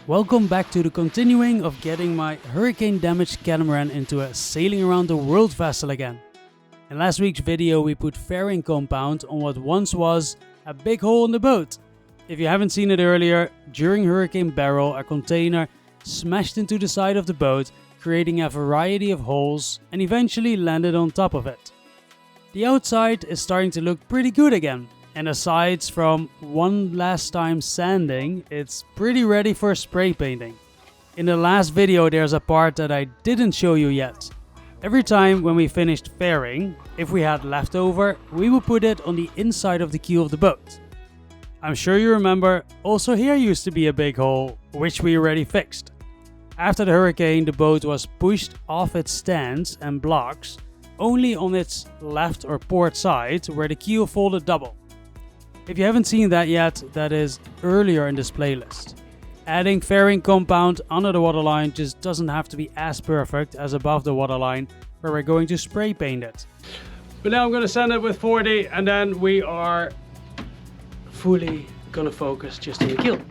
Welcome back to the continuing of getting my hurricane damaged catamaran into a sailing around the world vessel again. In last week's video we put fairing compound on what once was a big hole in the boat. If you haven't seen it earlier, during Hurricane Beryl a container smashed into the side of the boat, creating a variety of holes and eventually landed on top of it. The outside is starting to look pretty good again. And aside from one last time sanding, it's pretty ready for spray painting. In the last video there's a part that I didn't show you yet. Every time when we finished fairing, if we had leftover, we would put it on the inside of the keel of the boat. I'm sure you remember, also here used to be a big hole, which we already fixed. After the hurricane, the boat was pushed off its stands and blocks, only on its left or port side where the keel folded double. If you haven't seen that yet, that is earlier in this playlist. Adding fairing compound under the waterline just doesn't have to be as perfect as above the waterline where we're going to spray paint it. But now I'm going to sand it with 40 and then we are fully going to focus just on the keel.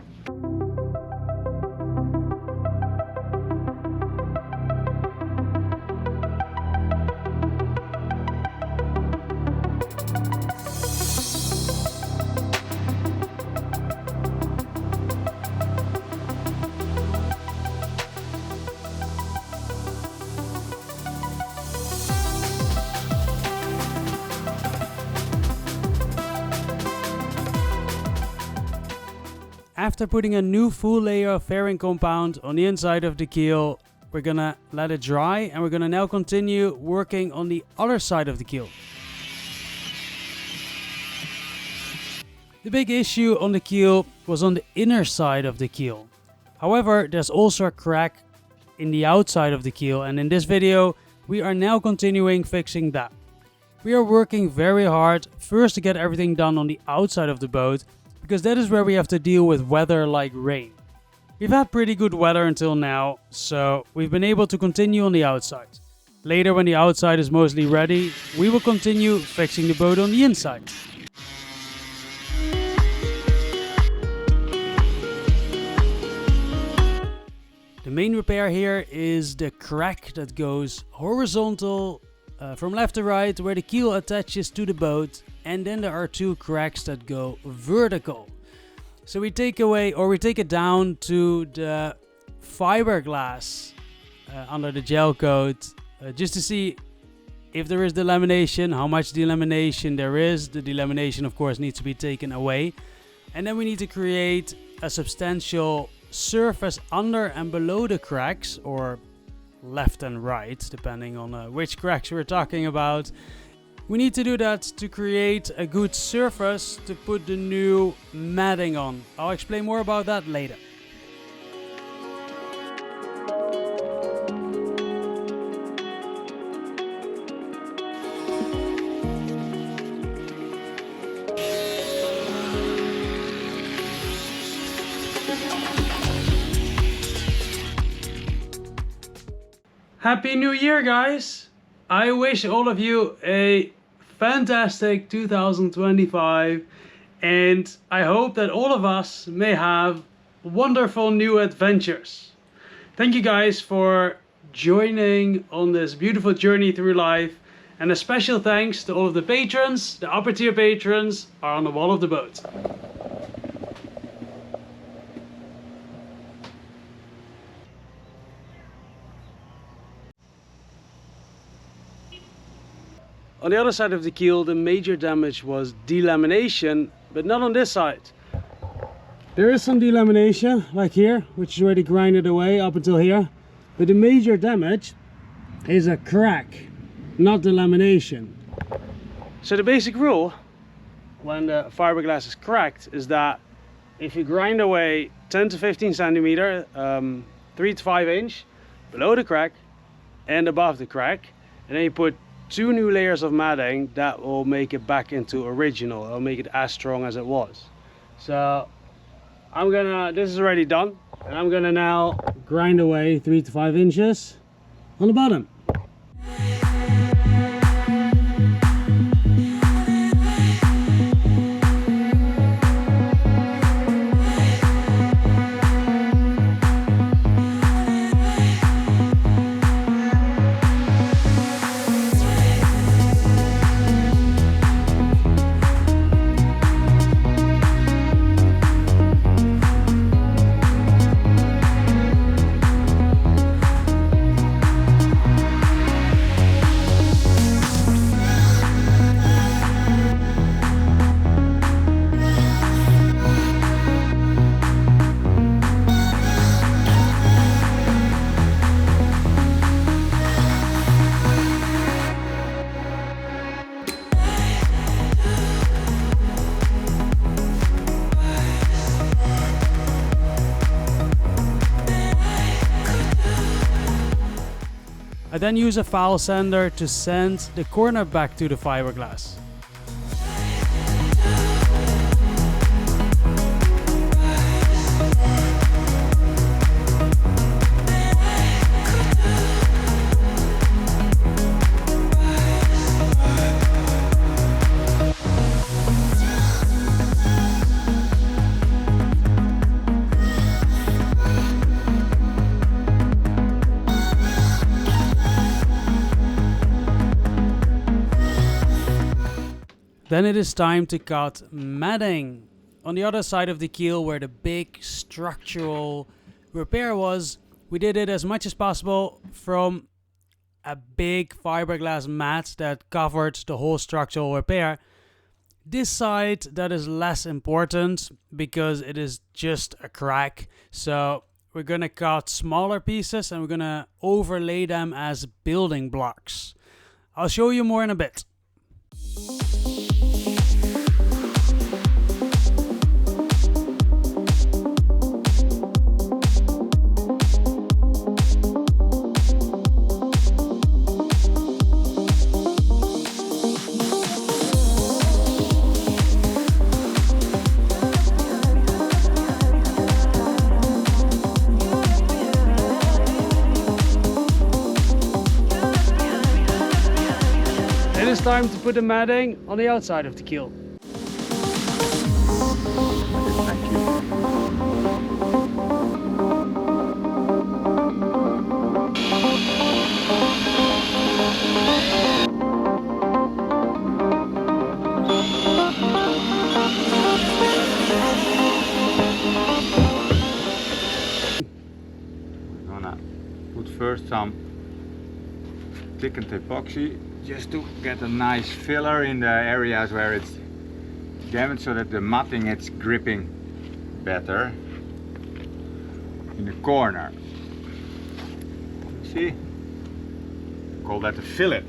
After putting a new full layer of fairing compound on the inside of the keel, we're gonna let it dry and we're gonna now continue working on the other side of the keel. The big issue on the keel was on the inner side of the keel. However, there's also a crack in the outside of the keel, and in this video we are now continuing fixing that. We are working very hard first to get everything done on the outside of the boat, because that is where we have to deal with weather like rain. We've had pretty good weather until now, so we've been able to continue on the outside. Later, when the outside is mostly ready, we will continue fixing the boat on the inside. The main repair here is the crack that goes horizontal from left to right where the keel attaches to the boat, and then there are two cracks that go vertical. So we take it down to the fiberglass under the gel coat just to see if there is delamination, how much delamination there is. The delamination of course needs to be taken away, and then we need to create a substantial surface under and below the cracks, or left and right depending on which cracks we're talking about. We need to do that to create a good surface to put the new matting on. I'll explain more about that later. Happy New Year, guys! I wish all of you a fantastic 2025, and I hope that all of us may have wonderful new adventures. Thank you guys for joining on this beautiful journey through life, and a special thanks to all of the patrons. The upper tier patrons are on the wall of the boat. On the other side of the keel, the major damage was delamination, but not on this side. There is some delamination, like here, which is already grinded away up until here. But the major damage is a crack, not delamination. So the basic rule, when the fiberglass is cracked, is that if you grind away 10 to 15 centimeter, 3 to 5 inch, below the crack and above the crack, and then you put 2 new layers of matting, that will make it back into original. It'll make it as strong as it was. So this is already done, and I'm gonna now grind away 3 to 5 inches on the bottom. then use a file sander to sand the corner back to the fiberglass. Then it is time to cut matting. On the other side of the keel where the big structural repair was, we did it as much as possible from a big fiberglass mat that covered the whole structural repair. This side, that is less important because it is just a crack. So we're gonna cut smaller pieces and we're gonna overlay them as building blocks. I'll show you more in a bit. It is time to put the matting on the outside of the keel. We're gonna put first some thickened epoxy, just to get a nice filler in the areas where it's damaged, so that the matting it's gripping better in the corner. See? Call that a fillet.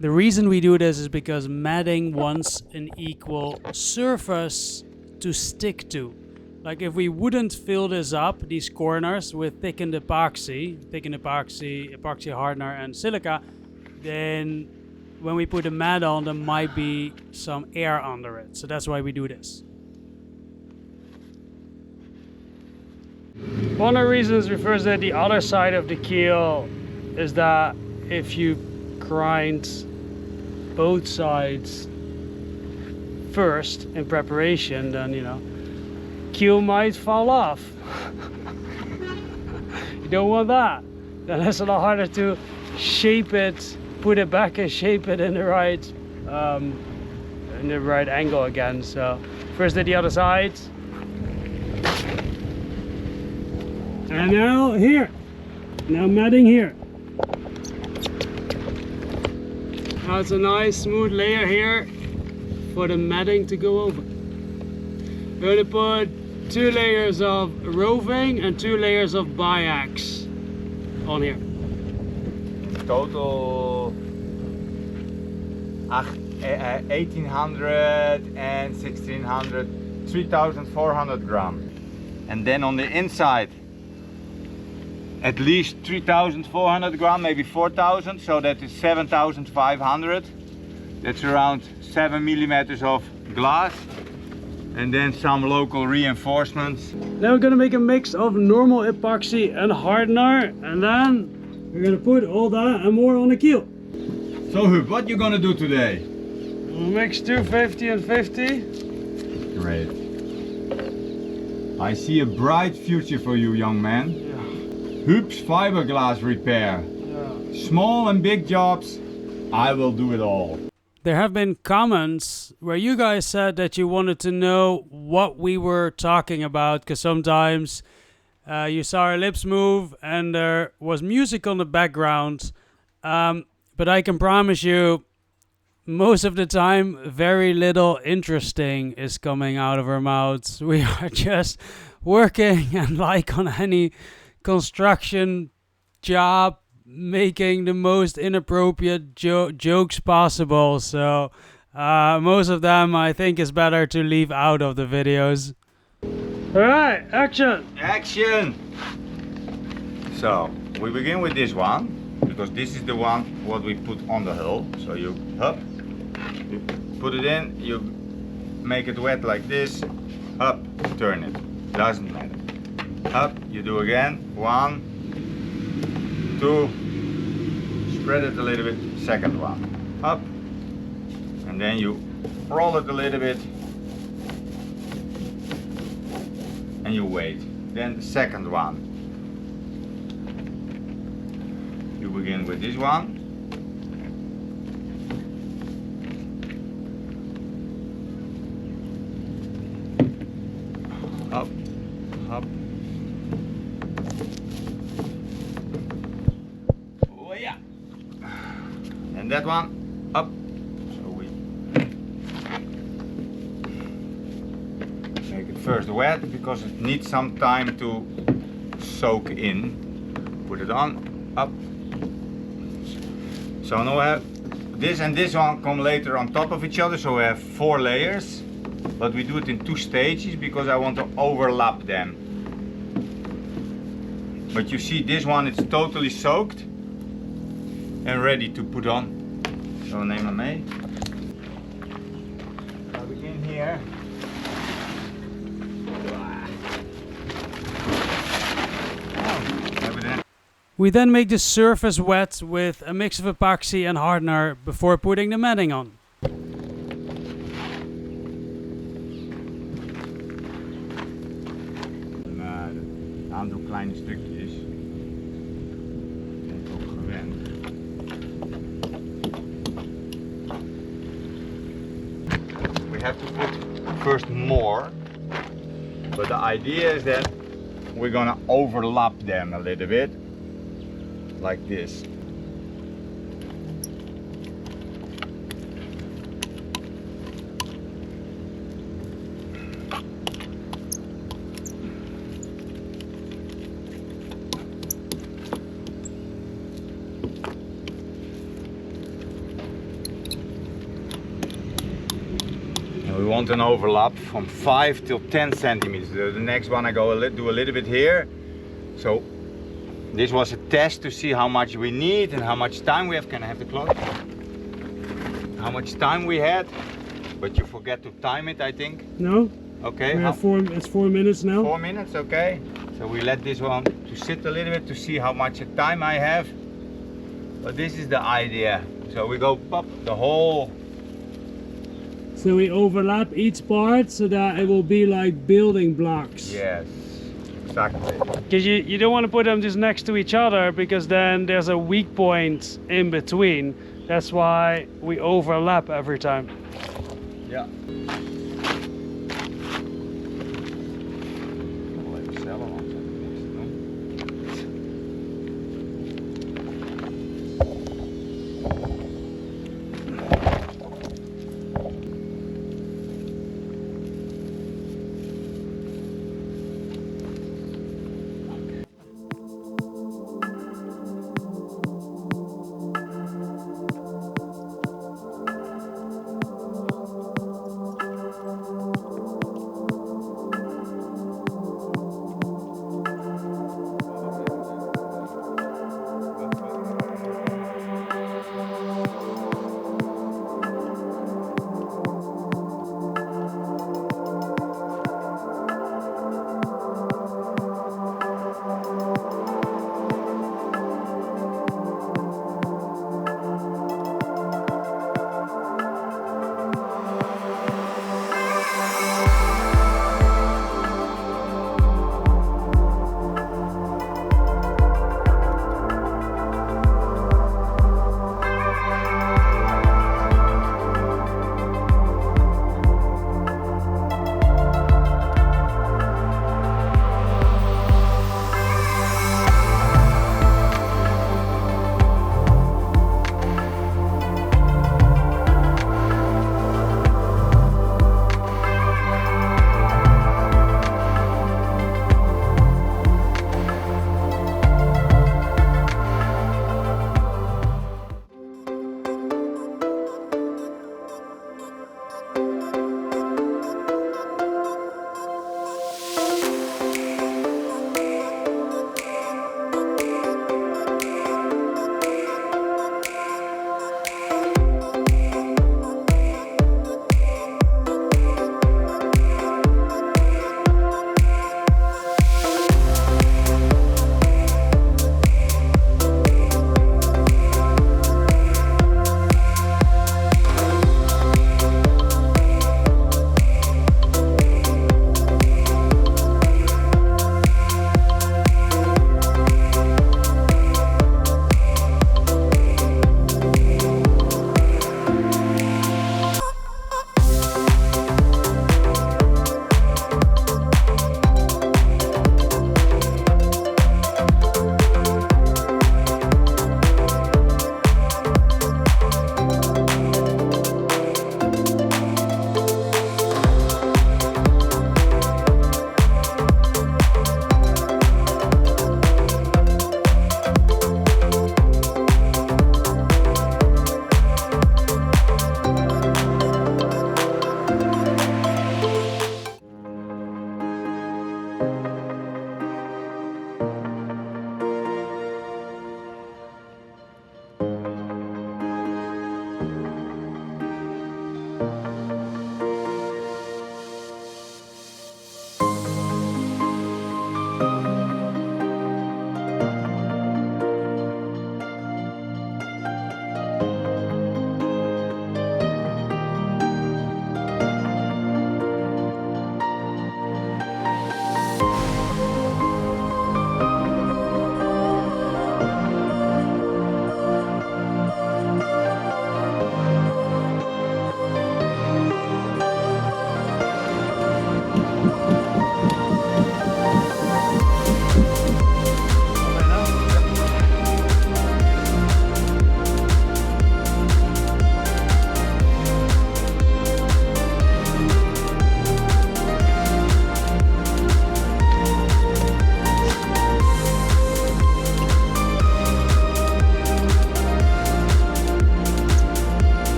The reason we do this is because matting wants an equal surface to stick to. Like if we wouldn't fill this up, these corners, with thickened epoxy, epoxy hardener and silica, then when we put the mat on, there might be some air under it. So that's why we do this. One of the reasons we first did the other side of the keel is that if you grind both sides first in preparation, then keel might fall off. You don't want that. Then it's a lot harder to shape it, put it back and shape it in the right angle again. So first did the other side. And now here. Now matting here. Now it's a nice smooth layer here for the matting to go over. We're going to put 2 layers of roving and 2 layers of biax on here. Total 1800 and 1600, 3400 gram. And then on the inside at least 3400 gram, maybe 4000, so that is 7500. That's around 7 millimeters of glass. And then some local reinforcements. Now we're gonna make a mix of normal epoxy and hardener, and then we're gonna put all that and more on the keel. So Huub, what you gonna do today? We'll mix 250 and 50. Great. I see a bright future for you, young man. Yeah. Huub's fiberglass repair. Yeah. Small and big jobs, I will do it all. There have been comments where you guys said that you wanted to know what we were talking about, because sometimes you saw our lips move and there was music on the background. But I can promise you, most of the time, very little interesting is coming out of our mouths. We are just working, and like on any construction job, making the most inappropriate jokes possible. So most of them I think is better to leave out of the videos. Alright, action! Action! So we begin with this one, because this is the one what we put on the hull. So you up, you put it in, you make it wet like this, up, turn it, doesn't matter. Up, you do again, 1, 2, spread it a little bit, second one, up, and then you roll it a little bit, and you wait. Then the second one. You begin with this one. Up, up. Oh yeah. And that one, up. So we make it first wet because it needs some time to soak in. Put it on, up. So now we have this and this one come later on top of each other, so we have 4 layers. But we do it in 2 stages because I want to overlap them. But you see, this one is totally soaked and ready to put on. So neem hem mee. I begin here. We then make the surface wet with a mix of epoxy and hardener before putting the matting on. Een aantal kleine stukjes. Ben ik ook gewend. We have to put first more, but the idea is that we're gonna overlap them a little bit. Like this. And we want an overlap from 5 till 10 centimeters. The next one I do a little bit here. So this was a test to see how much we need and how much time we have. Can I have the cloth? How much time we had, but you forget to time it, I think. No? Okay. We have it's 4 minutes now. 4 minutes, okay. So we let this one to sit a little bit to see how much time I have. But this is the idea. So we go pop the whole. So we overlap each part so that it will be like building blocks. Yes. Exactly. Because you don't want to put them just next to each other, because then there's a weak point in between. That's why we overlap every time. Ja.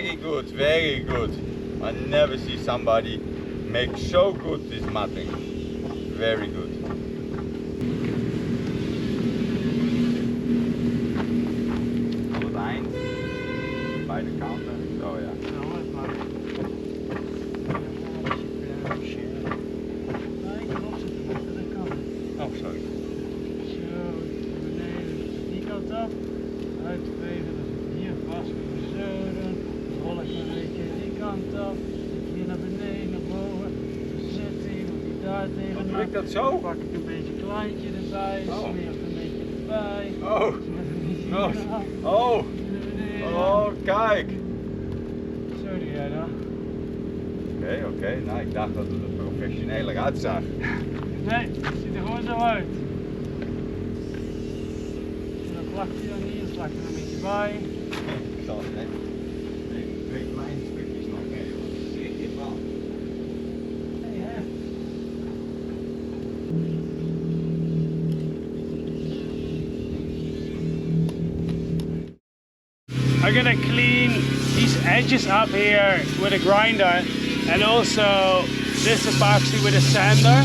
very good, very good. I never see somebody make so good this matting. Very good. Tot het eind, bij de kanten, zo ja. Oh, sorry. Zo, beneden die kant op. Uitvegen, dus hier vast kunnen we zo doen. Rol ik een beetje die kant op. Hier naar beneden, naar boven. Zit hij, moet hij daar tegenaan. Doe ik dat zo? Pak ik een beetje kleintje erbij, smeer het een beetje erbij. Oh, oh, oh, kijk. Zo doe jij dat. Oké. Nou, ik dacht dat het er professioneler uitzag. Nee, het ziet er gewoon zo uit. En dan plakt hij dan hier, plakt er een beetje bij. Ik zal het even twee kleine stukjes nog geven, want dat schrik je van. I'm gonna clean these edges up here with a grinder, and also this epoxy with a sander.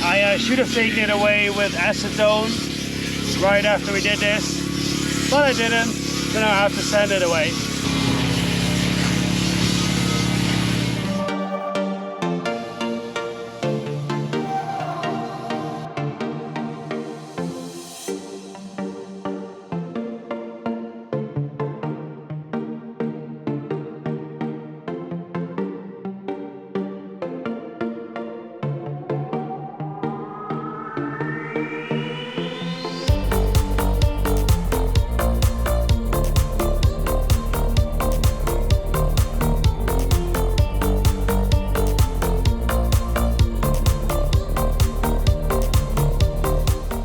I should have taken it away with acetone right after we did this, but I didn't, so now I have to sand it away.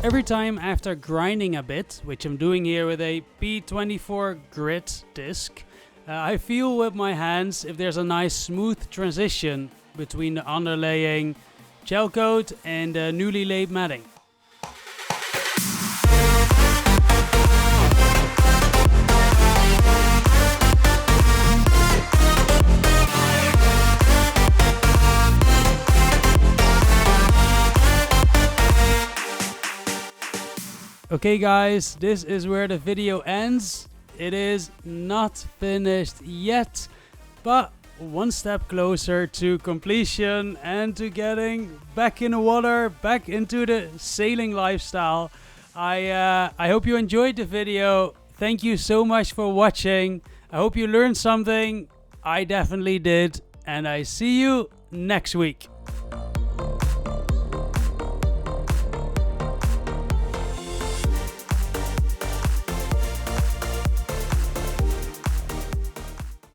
Every time after grinding a bit, which I'm doing here with a P24 grit disc, I feel with my hands if there's a nice smooth transition between the underlaying gel coat and the newly laid matting. Okay guys, this is where the video ends. It is not finished yet, but one step closer to completion and to getting back in the water, back into the sailing lifestyle. I hope you enjoyed the video. Thank you so much for watching. I hope you learned something. I definitely did, and I see you next week.